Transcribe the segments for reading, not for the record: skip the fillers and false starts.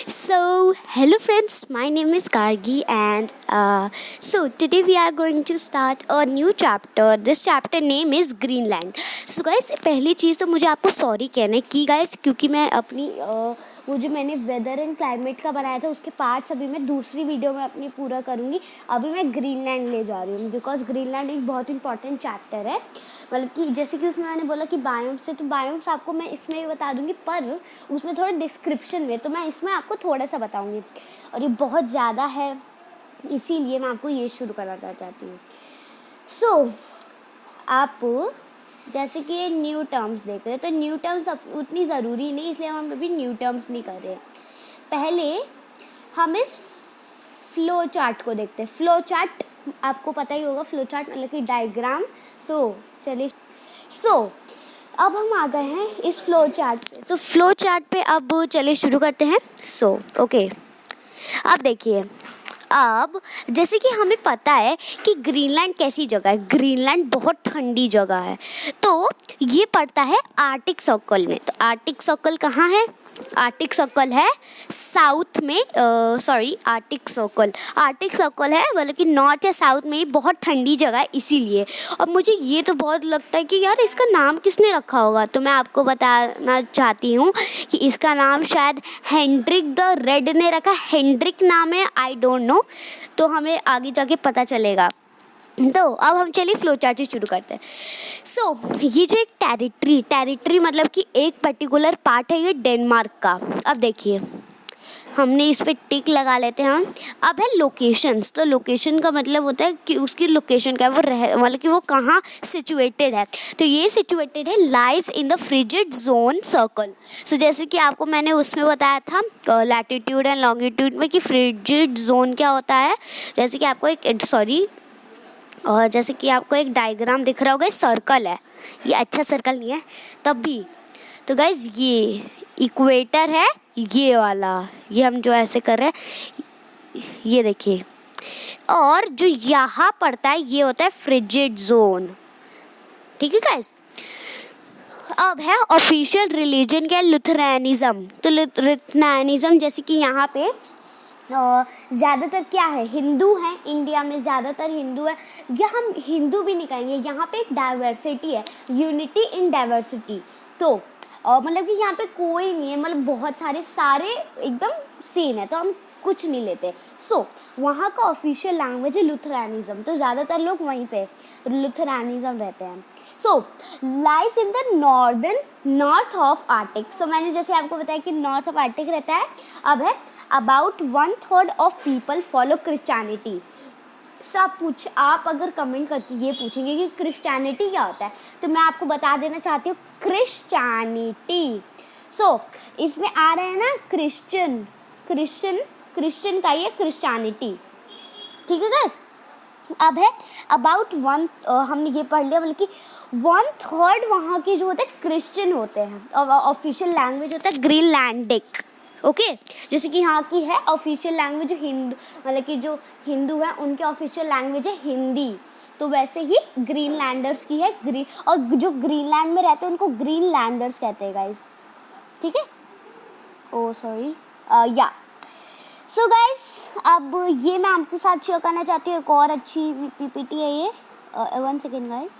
So, hello friends, my name is Gargi, and so today we are going to start a new chapter. This chapter name is Greenland. So guys, पहली चीज़ तो मुझे आपको sorry कहना है कि guys, क्योंकि मैं अपनी वो जो मैंने वेदर एंड क्लाइमेट का बनाया था उसके पार्ट्स अभी मैं दूसरी वीडियो में अपनी पूरा करूँगी. अभी मैं ग्रीनलैंड ले जा रही हूँ बिकॉज ग्रीनलैंड एक बहुत इंपॉर्टेंट चैप्टर है. मतलब कि जैसे कि उसमें मैंने बोला कि बायोम्स से, तो बायोम्स आपको मैं इसमें भी बता दूंगी पर उसमें थोड़ा डिस्क्रिप्शन में, तो मैं इसमें आपको थोड़ा सा बताऊंगी और ये बहुत ज़्यादा है इसीलिए मैं आपको ये शुरू करना चाहती हूँ. सो आप जैसे कि ये न्यू टर्म्स देख रहे हैं, तो न्यू टर्म्स उतनी ज़रूरी नहीं, इसलिए हम अभी न्यू टर्म्स नहीं कर रहे. पहले हम इस फ्लो चार्ट को देखते हैं. फ्लो चार्ट आपको पता ही होगा, फ्लो चार्ट मतलब कि डायग्राम. चलिए अब हम आ गए हैं इस फ्लो चार्ट पे. तो फ्लो चार्ट पे अब चलिए शुरू करते हैं. ओके, अब देखिए, अब जैसे कि हमें पता है कि ग्रीनलैंड कैसी जगह है. ग्रीनलैंड बहुत ठंडी जगह है, तो ये पड़ता है आर्टिक सर्कल में. तो आर्टिक सर्कल कहाँ है? आर्टिक सर्कल है साउथ में. आर्टिक सर्कल है मतलब कि नॉर्थ या साउथ में ही बहुत ठंडी जगह है इसीलिए. और मुझे ये तो बहुत लगता है कि यार इसका नाम किसने रखा होगा, तो मैं आपको बताना चाहती हूँ कि इसका नाम शायद हेनरिक द रेड ने रखा. हेनरिक नाम है, आई डोंट नो, तो हमें आगे जाके पता चलेगा. तो अब हम चलिए फ्लो चार्ट से शुरू करते हैं. ये जो एक टेरिटरी मतलब कि एक पर्टिकुलर पार्ट है ये डेनमार्क का. अब देखिए, हमने इस पे टिक लगा लेते हैं. अब है लोकेशंस. तो लोकेशन का मतलब होता है कि उसकी लोकेशन क्या है, मतलब कि वो कहाँ सिचुएटेड है. तो ये सिचुएटेड है lies in the frigid zone circle. जैसे कि आपको मैंने उसमें बताया था लैटिट्यूड एंड लॉन्गिट्यूड में कि फ्रिजिड जोन क्या होता है. जैसे कि आपको जैसे कि आपको एक डायग्राम दिख रहा होगा, सर्कल है, ये अच्छा सर्कल नहीं है तब भी. तो गाइज ये इक्वेटर है, ये वाला, ये हम जो ऐसे कर रहे हैं ये देखिए. और जो यहाँ पड़ता है ये होता है फ्रिजिड जोन. ठीक है गाइज. अब है ऑफिशियल रिलीजन क्या है? लुथेरानिज्म. तो लुथेरानिज्म जैसे कि यहाँ पे ज़्यादातर क्या है, हिंदू हैं. इंडिया में ज़्यादातर हिंदू है, या हम हिंदू भी नहीं कहेंगे, यहाँ पे एक डाइवर्सिटी है, यूनिटी इन डाइवर्सिटी. तो मतलब कि यहाँ पे कोई नहीं है, मतलब बहुत सारे एकदम सेम है, तो हम कुछ नहीं लेते. वहाँ का ऑफिशियल लैंग्वेज है लुथेरानिज्म. तो ज़्यादातर लोग वहीं पे लुथेरानिज्म रहते हैं. Lies in the north of Arctic. मैंने जैसे आपको बताया कि नॉर्थ ऑफ आर्टिक रहता है. अब है about 1/3 of people follow Christianity. आप अगर कमेंट करके ये पूछेंगे कि क्रिश्चियनिटी क्या होता है, तो मैं आपको बता देना चाहती हूँ क्रिश्चियनिटी. इसमें आ रहा है ना क्रिश्चियन का ये क्रिश्चियनिटी. ठीक है गाइस. अब है अबाउट हमने ये पढ़ लिया, बल्कि 1/3 वहाँ के जो होते हैं क्रिश्चियन होते हैं. और ऑफिशियल लैंग्वेज होता है ग्रीनलैंडिक. ओके, जैसे कि यहाँ की है ऑफिशियल लैंग्वेज जो हिंदू, मतलब कि जो हिंदू है उनके ऑफिशियल लैंग्वेज है हिंदी. तो वैसे ही ग्रीनलैंडर्स की है और जो ग्रीनलैंड में रहते हैं उनको ग्रीनलैंडर्स कहते हैं गाइस. ठीक है. सॉरी या. गाइस, अब ये मैं आपके साथ शेयर करना चाहती हूँ. एक और अच्छी पीपीटी है ये. 1 सेकेंड गाइस.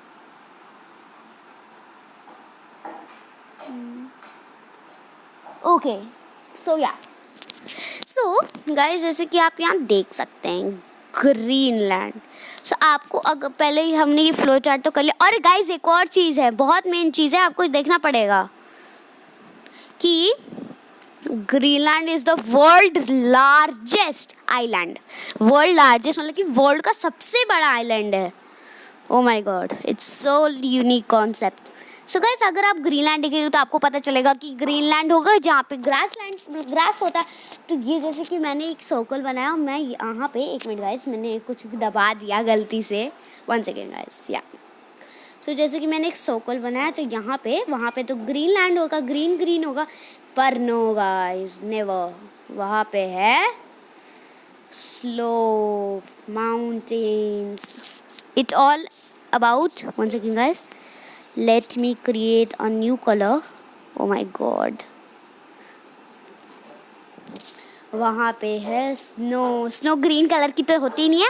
ओके. गाइस, जैसे कि आप यहाँ देख सकते हैं ग्रीनलैंड. आपको अगर पहले ही हमने ये फ्लो चार्ट तो कर लिया. और गाइस एक और चीज़ है, बहुत मेन चीज़ है, आपको देखना पड़ेगा कि Greenland is the world largest island. World largest मतलब कि वर्ल्ड का सबसे बड़ा आइलैंड है. Oh my God, it's so unique concept. Guys, अगर आप ग्रीनलैंड देखेंगे तो आपको पता चलेगा कि ग्रीनलैंड होगा जहाँ पे ग्रास होता है. तो ये जैसे कि मैंने एक सर्कल बनाया, मैं यहाँ पे, एक मिनट गाइस, मैंने कुछ दबा दिया गलती से. 1 सेकेंड गाइस. या जैसे कि मैंने एक सर्कल बनाया, तो यहाँ पे वहाँ पे तो ग्रीनलैंड होगा, ग्रीन होगा. पर नो गाइस, नेवर. वहाँ पे है slope, mountains, it all about. 1 second guys. Let me create a new color. Oh my god. वहाँ पे है स्नो। स्नो ग्रीन कलर की तो होती नहीं है,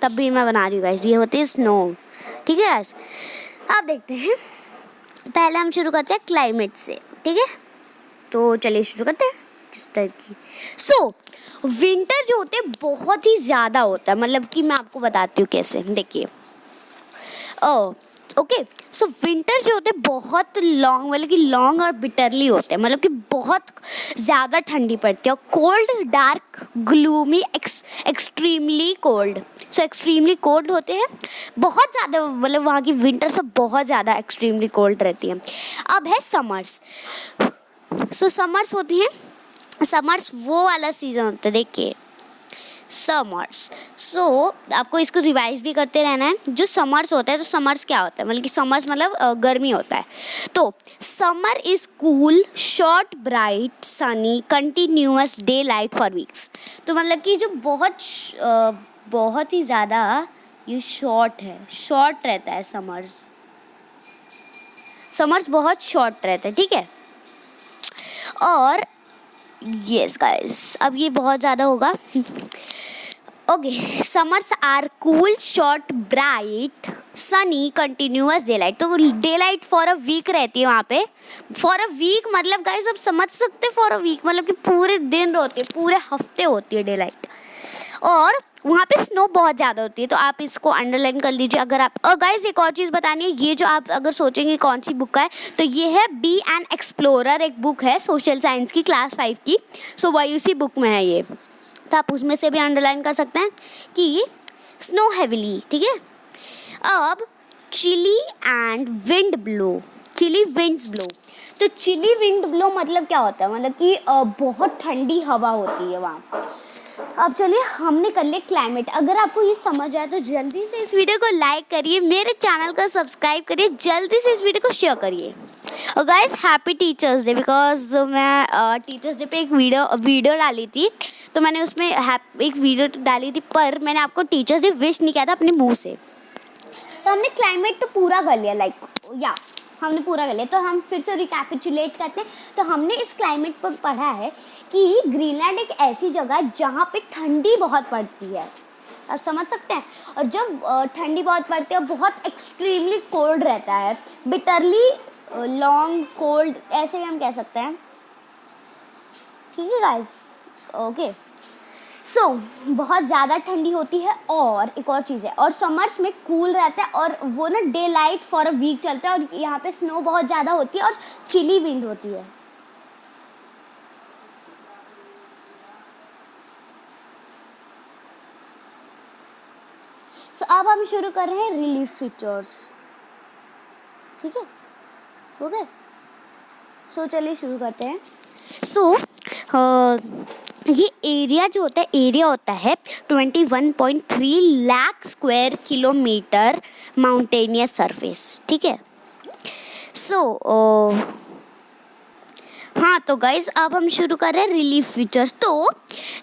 तब भी मैं बना रही हूँ गाइस, ये होती है स्नो। ठीक है गाइस, आप देखते हैं। पहले हम शुरू करते हैं क्लाइमेट से, ठीक है। तो चलिए शुरू करते हैं किस तरह की। सो विंटर जो होते हैं बहुत ही ज़्यादा होता है, मतलब कि मैं आपको बताती हूँ कैसे, देखिए। ओके, सो विंटर जो होते हैं बहुत लॉन्ग, मतलब कि लॉन्ग और बिटरली होते हैं, मतलब कि बहुत ज़्यादा ठंडी पड़ती है। और cold, dark, gloomy, extremely cold. So extremely cold होते हैं बहुत ज़्यादा, मतलब वहाँ की विंटर सब बहुत ज़्यादा एक्सट्रीमली कोल्ड रहती है। अब है समर्स। सो समर्स होती हैं, समर्स वो वाला सीज़न होता है, देखिए समर्स। सो आपको इसको रिवाइज भी करते रहना है। जो समर्स होता है, तो समर्स क्या होता है, मतलब कि समर्स मतलब गर्मी होता है। तो summer is cool, short, bright, sunny, continuous day light for weeks. तो मतलब कि जो बहुत ही ज़्यादा ये शॉर्ट है, शॉर्ट रहता है समर्स। समर्स बहुत शॉर्ट रहता है, ठीक है। और यस गाइस, अब ये बहुत ज़्यादा होगा। Okay, summers are cool, short, bright, sunny, continuous daylight. तो day light for a week रहती है वहाँ पे। फॉर अ वीक मतलब गाइस आप समझ सकते, फॉर अ वीक मतलब कि पूरे दिन होती है, पूरे हफ्ते होती है डे लाइट। और वहाँ पे स्नो बहुत ज़्यादा होती है, तो आप इसको अंडरलाइन कर लीजिए अगर आप। और गाइस एक और चीज़ बतानी है, ये जो आप अगर सोचेंगे कौन सी बुक का है, तो ये है बी एन एक्सप्लोरर, एक बुक है सोशल साइंस की, क्लास 5 की। सो वायूसी बुक में है ये, तो आप उसमें से भी अंडरलाइन कर सकते हैं कि स्नो हैविली, ठीक है। अब chilly and wind blow, chilly winds blow. तो चिली विंड ब्लो मतलब क्या होता है, मतलब कि बहुत ठंडी हवा होती है वहाँ। अब चलिए हमने कर लिया क्लाइमेट। अगर आपको ये समझ आया तो जल्दी से इस वीडियो को लाइक करिए, मेरे चैनल को सब्सक्राइब करिए, जल्दी से इस वीडियो को शेयर करिए। और guys happy teachers day, because मैं टीचर्स डे पे एक वीडियो डाली थी, तो मैंने उसमें एक वीडियो डाली थी, पर मैंने आपको टीचर्स डे विश नहीं किया था अपने मुंह से। तो हमने क्लाइमेट तो पूरा कर लिया, हमने पूरा कर लिया। तो हम फिर से रिकैपिचुलेट करते हैं। तो हमने इस क्लाइमेट पर पढ़ा है कि ग्रीनलैंड एक ऐसी जगह है जहाँ पे ठंडी बहुत पड़ती है, आप समझ सकते हैं। और जब ठंडी बहुत पड़ती है और बहुत एक्सट्रीमली कोल्ड रहता है, बिटरली लॉन्ग कोल्ड, ऐसे भी हम कह सकते हैं, ठीक है गाइस। ओके, सो बहुत ज़्यादा ठंडी होती है। और एक और चीज़ है, और समर्स में कूल रहता है, और वो ना day light for a week चलता है। और यहाँ पे स्नो बहुत ज़्यादा होती है और चिली विंड होती है। सो अब हम शुरू कर रहे हैं रिलीफ फीचर्स, ठीक है। ओके, सो चलिए शुरू करते हैं। सो ये एरिया जो होता है, एरिया होता है 21.3 lakh square kilometre mountainous surface, ठीक है। सो हाँ, तो गाइज अब हम शुरू कर रहे हैं रिलीफ फीचर्स। तो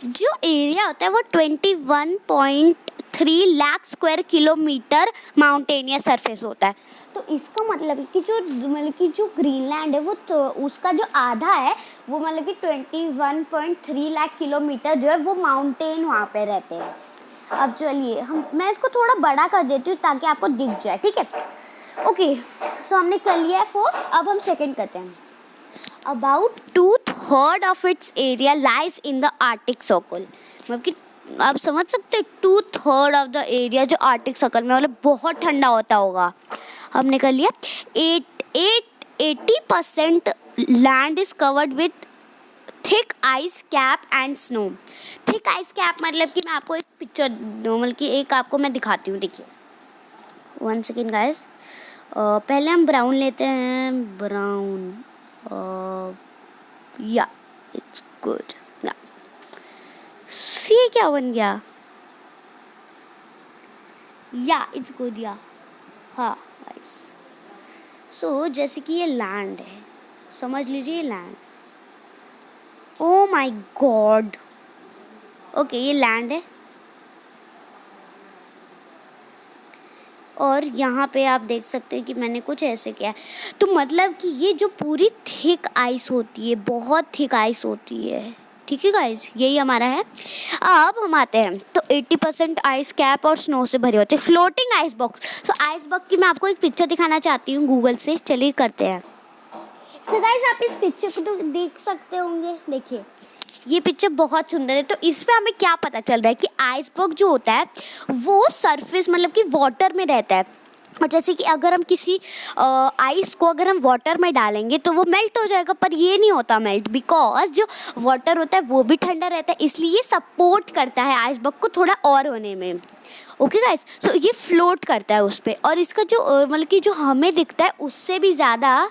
जो एरिया होता है वो 21.3 lakh square kilometre mountainous surface होता है। तो इसका मतलब है कि जो ग्रीनलैंड है वो, तो उसका जो आधा है वो मतलब कि 21.3 लाख किलोमीटर जो है वो माउंटेन वहाँ पे रहते हैं। अब चलिए मैं इसको थोड़ा बड़ा कर देती हूँ ताकि आपको दिख जाए, ठीक है। ओके, सो हमने कर लिया है फर्स्ट, अब हम सेकेंड करते हैं। About 2/3 of its area lies in the Arctic Circle। मतलब कि आप समझ सकते हो 2/3 ऑफ द एरिया जो आर्टिक सर्कल में, मतलब बहुत ठंडा होता होगा। हमने कर लिया 80% land is covered with thick ice cap and snow. Thick ice cap मतलब कि मैं आपको एक पिक्चर मतलब कि एक आपको मैं दिखाती हूँ, देखिए 1 सेकेंड गाइस। पहले हम ब्राउन लेते हैं, ब्राउन, या इट्स गुड। सी क्या बन गया, या इट्स गुड, या हाँ गाइस। सो जैसे कि ये लैंड है, समझ लीजिए ये land, oh my God, okay ये लैंड है। और यहाँ पे आप देख सकते हैं कि मैंने कुछ ऐसे किया है। तो मतलब कि ये जो पूरी थिक आइस होती है, बहुत थिक आइस होती है, ठीक है गाइस, यही हमारा है। अब हम आते हैं तो 80% आइस कैप और स्नो से भरे होते हैं फ्लोटिंग आइस बॉक्स। सो आइस बॉक्स की मैं आपको एक पिक्चर दिखाना चाहती हूँ गूगल से, चलिए करते हैं। सो गाइस आप इस पिक्चर को तो देख सकते होंगे, देखिए ये पिक्चर बहुत सुंदर है। तो इस पे हमें क्या पता चल रहा है कि आइस बॉक्स जो होता है वो सरफेस मतलब कि वाटर में रहता है। और जैसे कि अगर हम किसी आइस को अगर हम वाटर में डालेंगे तो वो मेल्ट हो जाएगा, पर ये नहीं होता मेल्ट, बिकॉज जो वाटर होता है वो भी ठंडा रहता है, इसलिए ये सपोर्ट करता है आइस बॉक्स को थोड़ा और होने में। ओके गाइस, सो ये फ्लोट करता है उस पर, और इसका जो मतलब कि जो हमें दिखता है उससे भी ज़्यादा।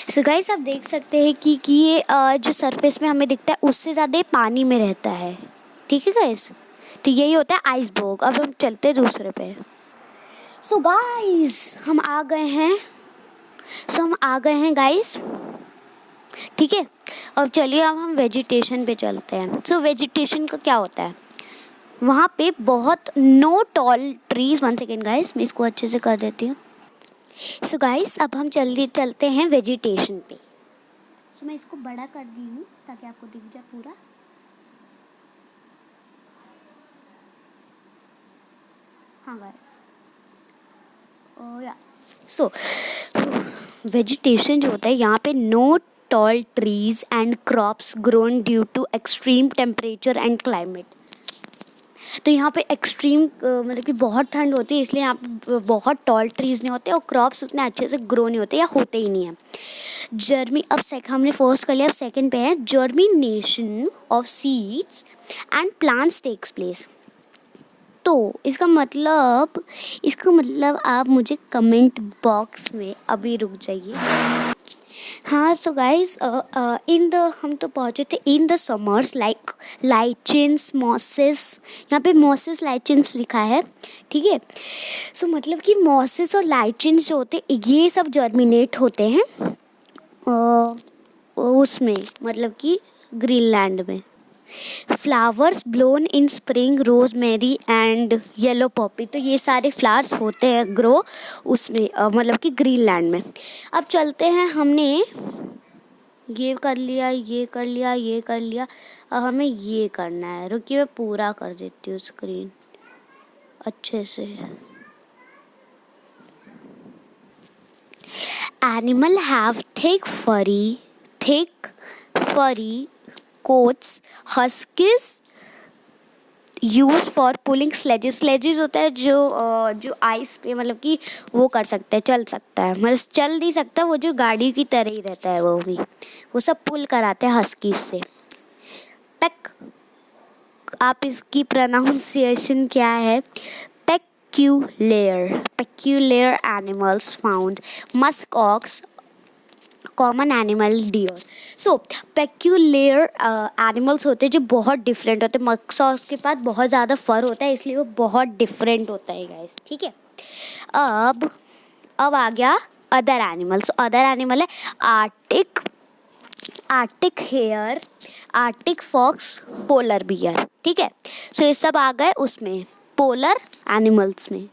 सो गाइस आप देख सकते हैं कि ये जो सरफेस में हमें दिखता है उससे ज़्यादा पानी में रहता है। ठीक है गाइस, तो यही होता है आइसबर्ग। अब हम चलते हैं दूसरे पे। सो गाइस हम आ गए हैं गाइस, ठीक है। अब चलिए अब हम वेजिटेशन पे चलते हैं। सो वेजिटेशन का क्या होता है, वहाँ पे बहुत no tall trees. 1 second guys, मैं इसको अच्छे से कर देती हूँ। सो गाइस अब हम चलते हैं वेजिटेशन पे। सो मैं इसको बड़ा कर दी हूँ ताकि आपको दिख जाए पूरा। हाँ गाइस, या सो वेजिटेशन जो होता है यहाँ पे no tall trees and crops grown due to extreme temperature and climate. तो यहाँ पे एक्सट्रीम मतलब कि बहुत ठंड होती है, इसलिए यहाँ पे बहुत टॉल ट्रीज नहीं होते और क्रॉप्स उतने अच्छे से ग्रो नहीं होते या होते ही नहीं है। हमने फर्स्ट कर लिया, अब सेकंड पे है germination of seeds and plants takes place. तो इसका मतलब आप मुझे कमेंट बॉक्स में अभी रुक जाइए। हाँ सो गाइस हम तो पहुँचे थे in the summers like lichens mosses. यहाँ पे मॉसेस लाइचेंस लिखा है, ठीक है। सो मतलब कि मॉसेस और लाइचेंस जो होते ये सब जर्मिनेट होते हैं उसमें मतलब कि ग्रीनलैंड में। Flowers blown in spring rosemary and yellow Poppy. तो ये सारे फ्लावर्स होते हैं ग्रो उसमें मतलब कि ग्रीनलैंड में। अब चलते हैं, हमने ये कर लिया, अब हमें ये करना है। रुकिए मैं पूरा कर देती हूँ स्क्रीन अच्छे से। एनिमल हैव थिक फरी coats, huskies used for pulling sledges होता है जो आइस पे मतलब कि वो कर सकता है, चल सकता है, मतलब चल नहीं सकता, वो जो गाड़ी की तरह ही रहता है वो सब पुल कराते हैं हस्कीज से। पैक, आप इसकी प्रोनाउंसिएशन क्या है, peculiar animals found musk ox common animal deer. So peculiar animals होते हैं जो बहुत डिफरेंट होते हैं। मक्सॉस के पास बहुत ज़्यादा फर होता है इसलिए वो बहुत डिफरेंट होता है गाइस, ठीक है। अब आ गया अदर एनिमल्स। अदर एनिमल है arctic hare, arctic fox, polar bear, ठीक है। सो ये सब आ गए उसमें पोलर एनिमल्स में,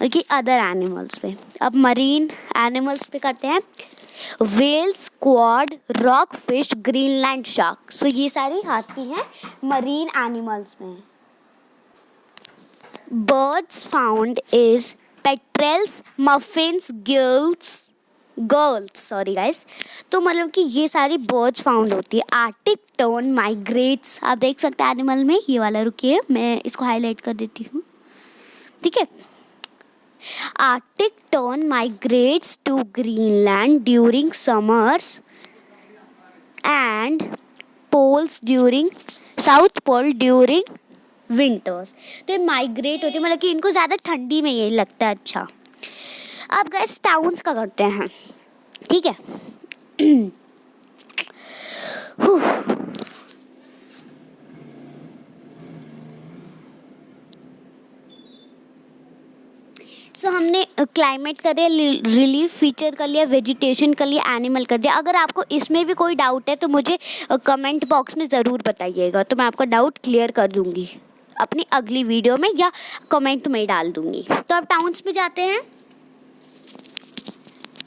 और कि अदर एनिमल्स पे। अब मरीन एनिमल्स पे करते हैं whale, squid, rock fish, Greenland shark. So ये सारी आती हैं मरीन एनिमल्स में। Birds found is petrels, puffins, gulls sorry guys. तो मतलब कि ये सारी बर्ड्स फाउंड होती है। आर्टिक टर्न माइग्रेट्स, आप देख सकते हैं एनिमल में ये वाला, रुकिए मैं इसको हाईलाइट कर देती हूँ, ठीक है। Arctic tern migrates to Greenland during summers and South Pole during winters। तो ये माइग्रेट होते हैं, मतलब कि इनको ज़्यादा ठंडी में यही लगता है। अच्छा अब गाइस टाउन्स का करते हैं, ठीक है। सो हमने क्लाइमेट कर लिया, रिलीफ फीचर कर लिया, वेजिटेशन कर लिया, एनिमल कर दिया। अगर आपको इसमें भी कोई डाउट है तो मुझे कमेंट बॉक्स में ज़रूर बताइएगा, तो मैं आपका डाउट क्लियर कर दूँगी अपनी अगली वीडियो में या कमेंट में डाल दूँगी। तो अब टाउन्स में जाते हैं।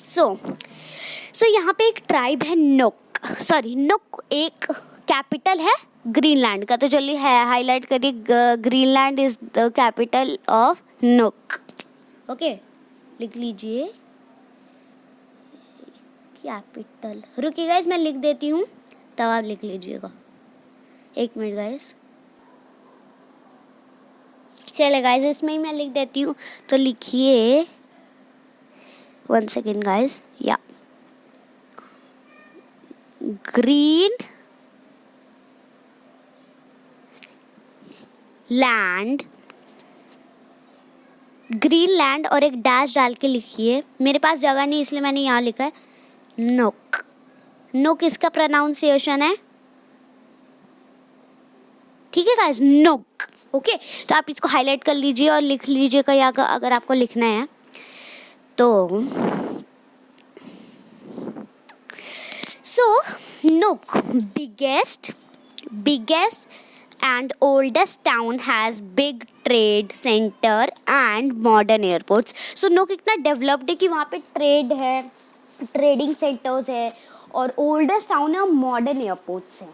सो यहाँ पे एक ट्राइब है नोक। सॉरी नुक एक कैपिटल है ग्रीनलैंड का। तो चलिए हाईलाइट करिए, Greenland is the capital of नुक। ओके, लिख लीजिए कैपिटल। रुकिए गाइस, मैं लिख देती हूँ तब आप लिख लीजिएगा। 1 मिनट गाइस। चले गाइस, इसमें ही मैं लिख देती हूँ, तो लिखिए 1 सेकेंड गाइस। या ग्रीन लैंड, ग्रीनलैंड और एक डैश डाल के लिखिए। मेरे पास जगह नहीं इसलिए मैंने यहाँ लिखा है नुक। नुक इसका प्रोनाउंसिएशन है, ठीक है गाइस, नुक। ओके, तो आप इसको हाईलाइट कर लीजिए और लिख लीजिए कहीं अगर आपको लिखना है तो। सो नुक biggest and oldest town has big trade center and modern airports. So नुक इतना डेवलप्ड है कि वहाँ पे ट्रेड है, ट्रेडिंग सेंटर्स है और ओल्डेस्ट टाउन है और मॉडर्न एयरपोर्ट्स हैं।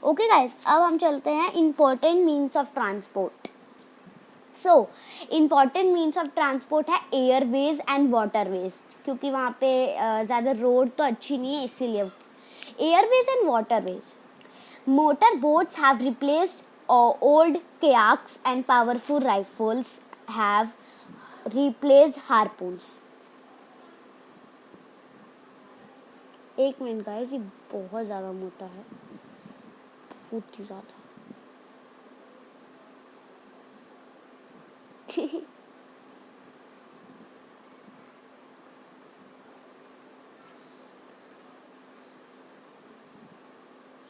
ओके गाइस, अब हम चलते हैं important means of transport. So important means of transport है एयरवेज एंड वाटरवेज, क्योंकि वहाँ पे ज़्यादा रोड तो अच्छी नहीं है इसीलिए। Airways and waterways, motor boats have replaced old kayaks and powerful rifles have replaced harpoons. 1 minute guys, ये बहुत ज़्यादा मोटा है, बहुत ही ज़्यादा।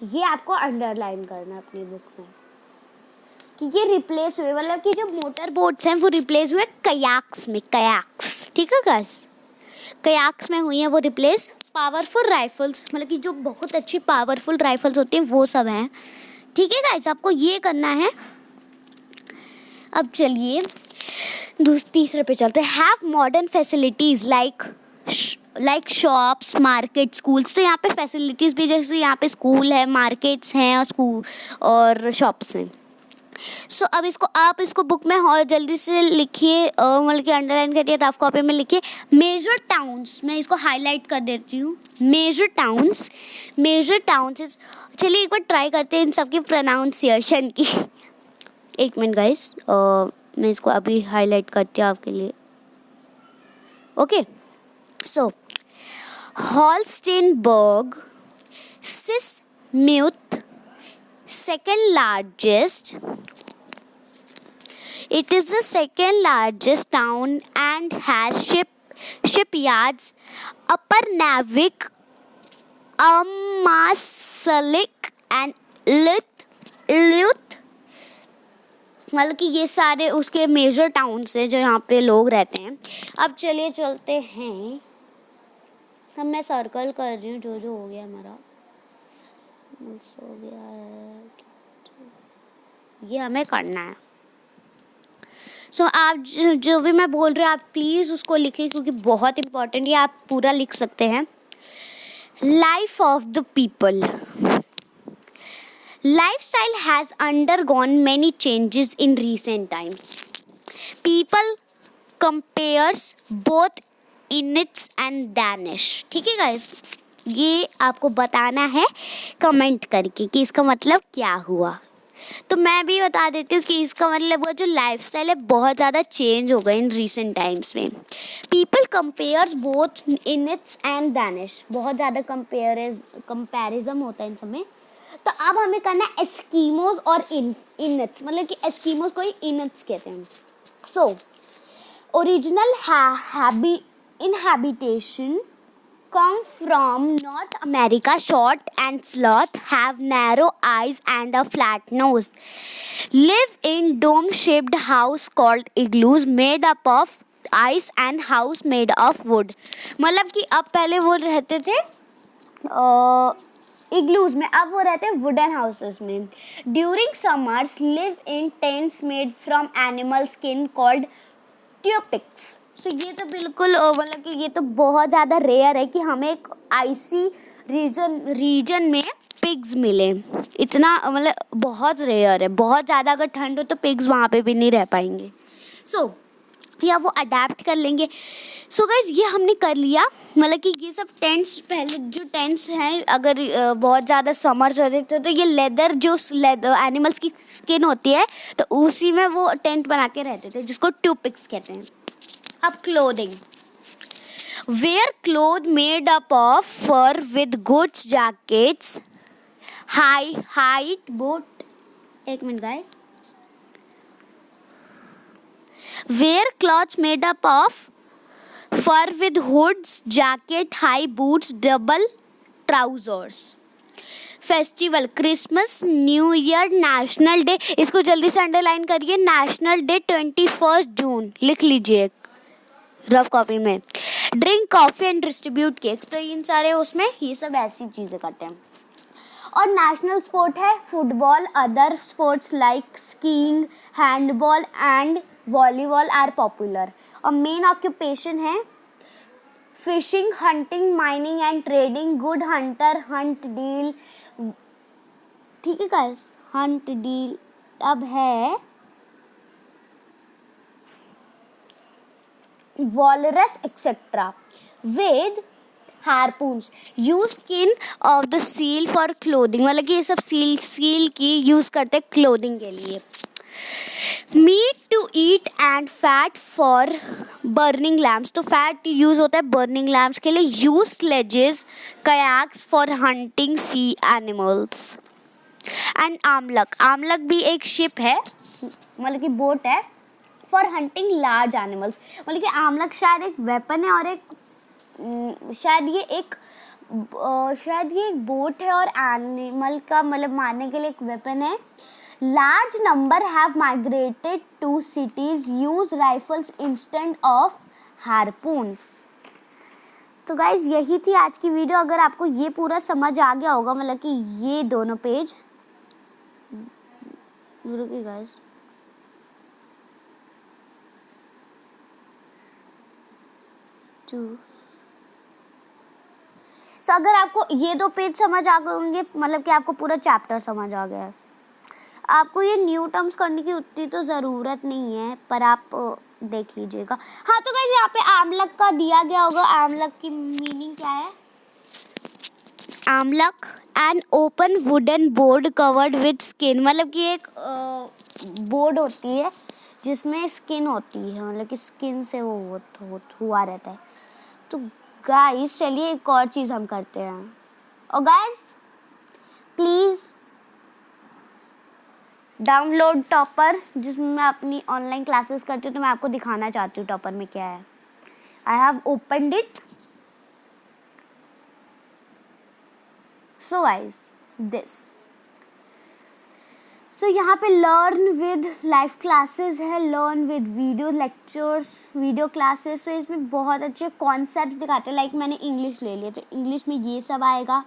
ये आपको अंडरलाइन करना है अपनी बुक में कि ये रिप्लेस हुए, मतलब कि जो मोटर बोट्स हैं वो रिप्लेस हुए कयाक्स में। कयाक्स, ठीक है गाइस, कयाक्स में हुई हैं वो रिप्लेस। पावरफुल राइफल्स, मतलब कि जो बहुत अच्छी पावरफुल राइफल्स होती हैं वो सब हैं, ठीक है गाइस, आपको ये करना है। अब चलिए तीसरे पे चलते हैं। Have modern facilities like shops, market, schools. तो यहाँ पे फैसिलिटीज़ भी, जैसे यहाँ पे स्कूल है, मार्केट्स हैं और स्कूल और शॉप्स हैं। सो अब आप इसको बुक में और जल्दी से लिखिए, मतलब कि अंडरलाइन करिए, रफ कॉपी में लिखिए मेजर टाउन्स। मैं इसको हाईलाइट कर देती हूँ, मेजर टाउन्स इज। चलिए एक बार ट्राई करते हैं इन सब की प्रोनाउंसिएशन की। 1 मिनट गाइस, मैं इसको अभी हाईलाइट करती हूँ आपके लिए। Okay, so Holstenberg, Sismuth, second largest. It is the second largest town and has shipyards. Upper Narvik, Ammassalik and Luth. मतलब कि ये सारे उसके मेजर टाउन्स हैं जो यहाँ पे लोग रहते हैं। अब चलिए चलते हैं, अब मैं सर्कल कर रही हूँ जो जो हो गया हमारा, हो गया है, ये हमें करना है। सो आप जो भी मैं बोल रही हूँ आप प्लीज़ उसको लिखिए क्योंकि बहुत इम्पोर्टेंट है, आप पूरा लिख सकते हैं। Life of the people, lifestyle has undergone many changes in recent times. People compares both Inuits and Danish. ठीक है गाइस, ये आपको बताना है कमेंट करके कि इसका मतलब क्या हुआ। तो मैं भी बता देती हूँ कि इसका मतलब वो जो लाइफस्टाइल है बहुत ज़्यादा चेंज हो गए इन रीसेंट टाइम्स में। People compares both Inuits and Danish, बहुत ज़्यादा कंपैरिजन होता है इन सब में। तो अब हमें करना है एस्कीमोज और इनिट्स, मतलब कि एस्कीमोज को ही इनिट्स कहते हैं। So original inhabitation come from North America. Short and sloth, have narrow eyes and a flat nose. Live in dome-shaped house called igloos made up of ice and house made of wood. मतलब कि अब पहले वो रहते थे igloos में, अब वो रहते हैं वुडन हाउसेस में। During summers live in tents made from animal skin called tupiks. So ये तो बिल्कुल मतलब कि ये तो बहुत ज़्यादा रेयर है कि हमें एक आइसी रीजन में पिग्स मिले। इतना मतलब बहुत रेयर है, बहुत ज़्यादा अगर ठंड हो तो पिग्स वहाँ पे भी नहीं रह पाएंगे। सो या वो अडेप्ट कर लेंगे। सो गाइस ये हमने कर लिया, मतलब कि ये सब टेंट्स, पहले जो टेंट्स हैं अगर बहुत ज़्यादा समर्स होते थे तो ये लेदर, जो लेदर एनिमल्स की स्किन होती है तो उसी में वो टेंट बना के रहते थे, जिसको ट्यूपिक्स कहते हैं। अब clothing, wear cloth made up of fur with goods jackets, height boat, एक मिनट guys, wear clothes made up of fur with hoods, jacket, high boots, double trousers. Festival, Christmas, new year, national day, इसको जल्दी से underline करिए, national day 21 जून लिख लीजिए rough copy में। Drink coffee and distribute cakes, तो इन सारे उसमें ये सब ऐसी चीज़ें करते हैं। और नेशनल स्पोर्ट है football, other sports like skiing, handball and volleyball are popular. और मेन ऑक्यूपेशन है fishing, hunting, mining and trading. Good hunter hunt deal, ठीक है गाइस, हंट डील। अब है walrus etcetera with harpoons, use skin of the seal for clothing, मतलब कि ये सब सील की यूज करते हैं क्लोथिंग के लिए। Meat to eat and fat for burning lamps, तो फैट यूज होता है बर्निंग लैम्प्स के लिए। Use sledges, kayaks for hunting sea animals. And umiak भी एक शिप है, मतलब कि बोट है फॉर हंटिंग लार्ज एनिमल्स, मतलब कि आमलक शायद एक वेपन है और शायद ये एक बोट है और एनिमल का मतलब मारने के लिए एक वेपन है। Large number have migrated to cities, use rifles instead of harpoons. तो गाइज यही थी आज की वीडियो। अगर आपको ये पूरा समझ आ गया होगा, मतलब कि ये दोनों पेज, रुकिए गाइज, सो अगर आपको ये दो पेज समझ आ गए होंगे, मतलब कि आपको पूरा चैप्टर समझ आ गया है। आपको ये न्यू टर्म्स करने की उतनी तो ज़रूरत नहीं है, पर आप देख लीजिएगा। हाँ तो गाइस यहाँ पे आमलक का दिया गया होगा, आमलक की मीनिंग क्या है। Umiak an open wooden board covered with skin, मतलब कि एक बोर्ड होती है जिसमें स्किन होती है, मतलब कि स्किन से वो हुआ रहता है। तो गाइस चलिए एक और चीज़ हम करते हैं। और गाइस प्लीज़ डाउनलोड टॉपर, जिसमें मैं अपनी ऑनलाइन क्लासेस करती हूँ, तो मैं आपको दिखाना चाहती हूँ टॉपर में क्या है। I have opened it. So guys this, so यहाँ पे लर्न विद लाइव क्लासेस है, learn with video lectures, video classes. तो इसमें बहुत अच्छे कॉन्सेप्ट दिखाते हैं। लाइक मैंने इंग्लिश ले लिया तो इंग्लिश में ये सब आएगा,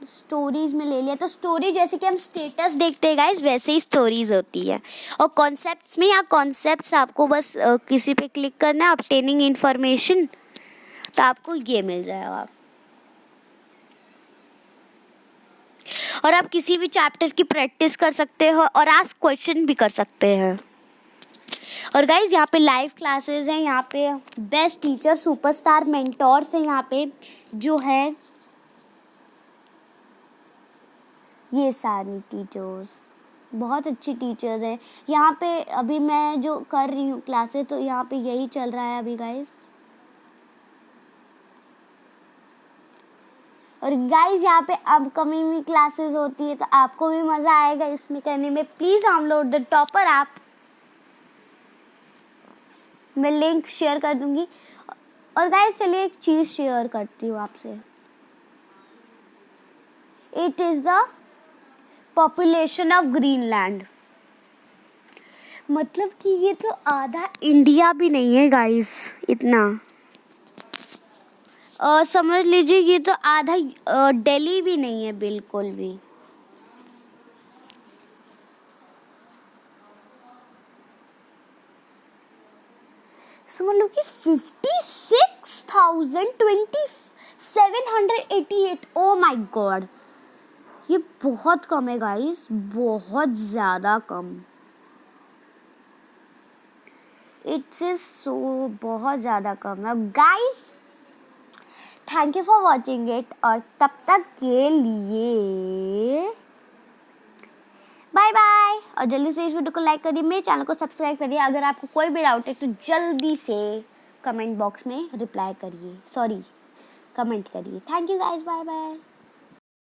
स्टोरीज में ले लिया तो स्टोरी जैसे कि हम स्टेटस देखते हैं गाइस, वैसे ही स्टोरीज होती है। और कॉन्सेप्ट्स में, या कॉन्सेप्ट्स आपको बस किसी पे क्लिक करना है, ऑब्टेनिंग इन्फॉर्मेशन, तो आपको ये मिल जाएगा। और आप किसी भी चैप्टर की प्रैक्टिस कर सकते हो और आस्क क्वेश्चन भी कर सकते हैं। और गाइज यहाँ पे लाइव क्लासेस हैं, यहाँ पे बेस्ट टीचर, सुपरस्टार मेंटोर्स हैं, यहाँ पे जो है ये सारी टीचर्स बहुत अच्छी टीचर्स हैं। यहाँ पे अभी मैं जो कर रही हूँ क्लासेस, तो यहाँ पे यही चल रहा है अभी गाइज। और गाइज यहाँ पे अपकमिंग भी क्लासेस होती है, तो आपको भी मज़ा आएगा इसमें करने में। Please download the topper app, मैं लिंक शेयर कर दूँगी। और गाइज चलिए एक चीज़ शेयर करती हूँ आपसे। It is the population of Greenland, मतलब कि ये तो आधा इंडिया भी नहीं है गाइस, इतना समझ लीजिए ये तो आधा दिल्ली भी नहीं है बिल्कुल भी। समझ लो कि 56,027 788, ओ माय गॉड, ये बहुत कम है गाइस, बहुत ज़्यादा कम। इट्स सो बहुत ज़्यादा कम है guys. Thank you for watching it, और तब तक के लिए बाय बाय। और जल्दी से इस वीडियो को लाइक करिए, मेरे चैनल को सब्सक्राइब करिए। अगर आपको कोई भी डाउट है तो जल्दी से कमेंट बॉक्स में रिप्लाई करिए, कमेंट करिए। Thank you guys, bye bye.